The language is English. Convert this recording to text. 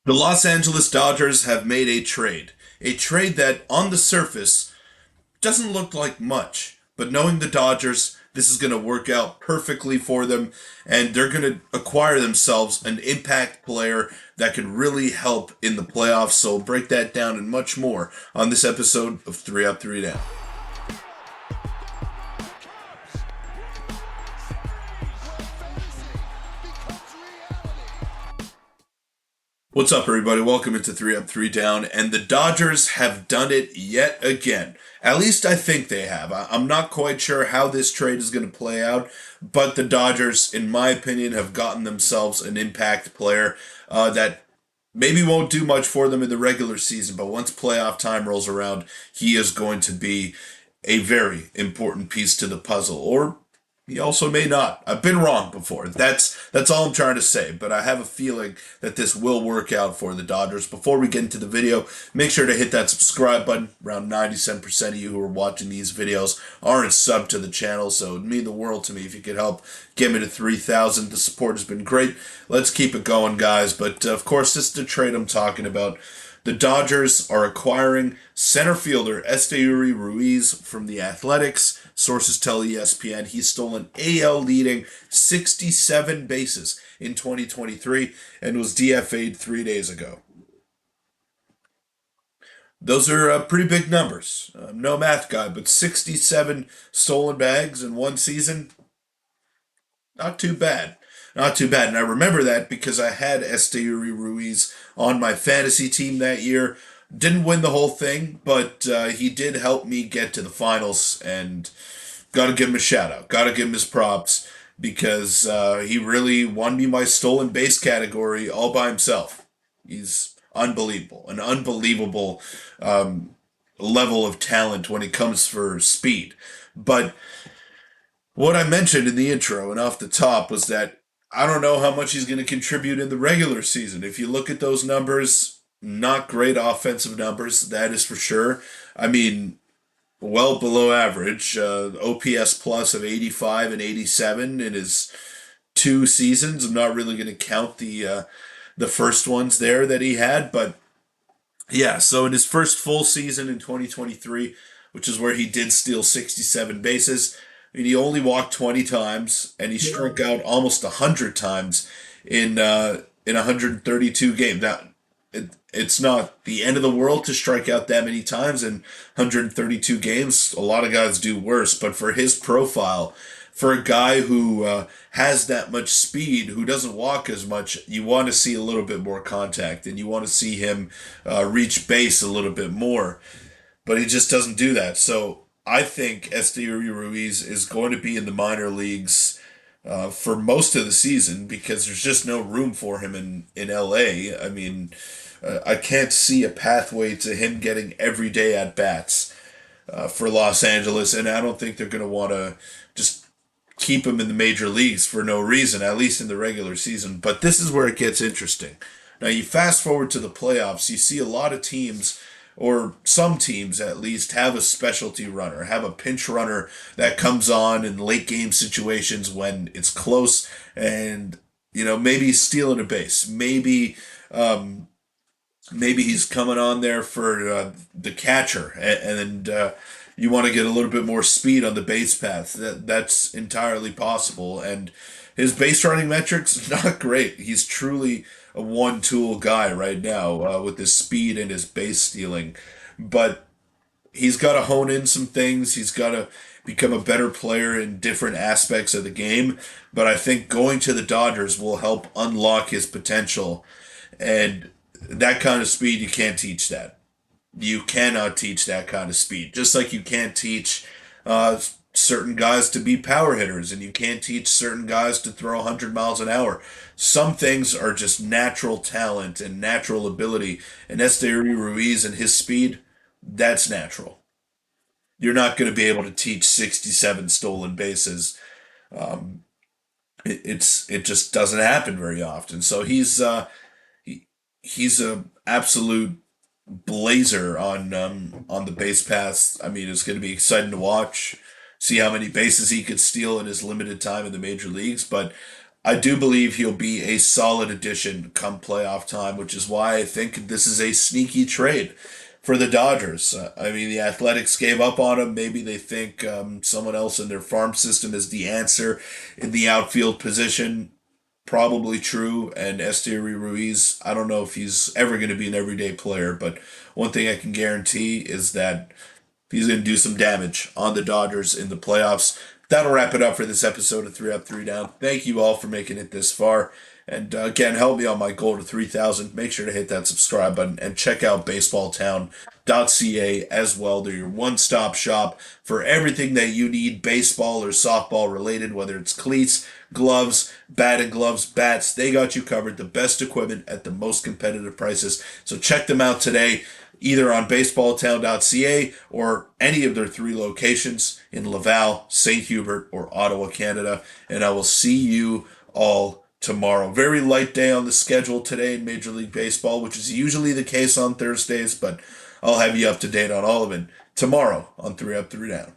The Los Angeles Dodgers have made a trade that on the surface doesn't look like much, but knowing the Dodgers, this is going to work out perfectly for them, and they're going to acquire themselves an impact player that could really help in the playoffs. So we'll break that down and much more on this episode of 3 Up, 3 Down. What's up, everybody? Welcome into 3 Up, 3 Down. And the Dodgers have done it yet again. At least I think they have. I'm not quite sure how this trade is going to play out, but the Dodgers, in my opinion, have gotten themselves an impact player that maybe won't do much for them in the regular season, but once playoff time rolls around, he is going to be a very important piece to the puzzle. Or he also may not. I've been wrong before. That's all I'm trying to say. But I have a feeling that this will work out for the Dodgers. Before we get into the video, make sure to hit that subscribe button. Around 97% of you who are watching these videos aren't subbed to the channel, so it'd mean the world to me if you could help get me to 3,000. The support has been great. Let's keep it going, guys. But of course, this is the trade I'm talking about. The Dodgers are acquiring center fielder Esteury Ruiz from the Athletics. Sources tell ESPN he's stolen AL leading 67 bases in 2023 and was DFA'd 3 days ago. Those are pretty big numbers. I'm no math guy, but 67 stolen bags in one season, not too bad. Not too bad. And I remember that because I had Esteury Ruiz on my fantasy team that year. Didn't win the whole thing, but he did help me get to the finals, and got to give him a shout out. Got to give him his props because he really won me my stolen base category all by himself. He's unbelievable. An unbelievable level of talent when it comes for speed. But what I mentioned in the intro and off the top was that I don't know how much he's going to contribute in the regular season. If you look at those numbers, not great offensive numbers, that is for sure. I mean, well below average. OPS plus of 85 and 87 in his two seasons. I'm not really going to count the first ones there that he had, but yeah. So in his first full season in 2023, which is where he did steal 67 bases, and he only walked 20 times, and he struck out almost 100 times in 132 games. Now, it's not the end of the world to strike out that many times in 132 games. A lot of guys do worse, but for his profile, for a guy who has that much speed, who doesn't walk as much, you want to see a little bit more contact, and you want to see him reach base a little bit more. But he just doesn't do that. So I think Esteury Ruiz is going to be in the minor leagues for most of the season because there's just no room for him in LA. I mean, I can't see a pathway to him getting everyday at bats for Los Angeles, and I don't think they're going to want to just keep him in the major leagues for no reason, at least in the regular season. But this is where it gets interesting. Now, you fast forward to the playoffs, you see a lot of teams, or some teams at least, have a specialty runner, have a pinch runner that comes on in late game situations when it's close and, maybe he's stealing a base. Maybe he's coming on there for the catcher, and you want to get a little bit more speed on the base path. That's entirely possible. And his base running metrics not great. He's truly a one-tool guy right now with his speed and his base stealing, but he's got to hone in some things. He's got to become a better player in different aspects of the game. But I think going to the Dodgers will help unlock his potential, and that kind of speed, you can't teach that. You cannot teach that kind of speed. Just like you can't teach certain guys to be power hitters, and you can't teach certain guys to throw 100 miles an hour. Some things are just natural talent and natural ability. And Esteury Ruiz and his speed, that's natural. You're not going to be able to teach 67 stolen bases. It just doesn't happen very often. So he's a absolute blazer on the base paths. I mean, it's going to be exciting to watch, see how many bases he could steal in his limited time in the major leagues. But I do believe he'll be a solid addition come playoff time, which is why I think this is a sneaky trade for the Dodgers. I mean, the Athletics gave up on him. Maybe they think someone else in their farm system is the answer in the outfield position. Probably true. And Esteury Ruiz, I don't know if he's ever going to be an everyday player, but one thing I can guarantee is that he's going to do some damage on the Dodgers in the playoffs. That'll wrap it up for this episode of 3 Up, 3 Down. Thank you all for making it this far. And again, help me on my goal to 3,000. Make sure to hit that subscribe button and check out baseballtown.ca as well. They're your one stop shop for everything that you need baseball or softball related, whether it's cleats, gloves, batting gloves, bats. They got you covered. The best equipment at the most competitive prices. So check them out today, either on baseballtown.ca or any of their three locations in Laval, St. Hubert, or Ottawa, Canada. And I will see you all tomorrow. Very light day on the schedule today in Major League Baseball, which is usually the case on Thursdays, but I'll have you up to date on all of it tomorrow on 3 Up, 3 Down.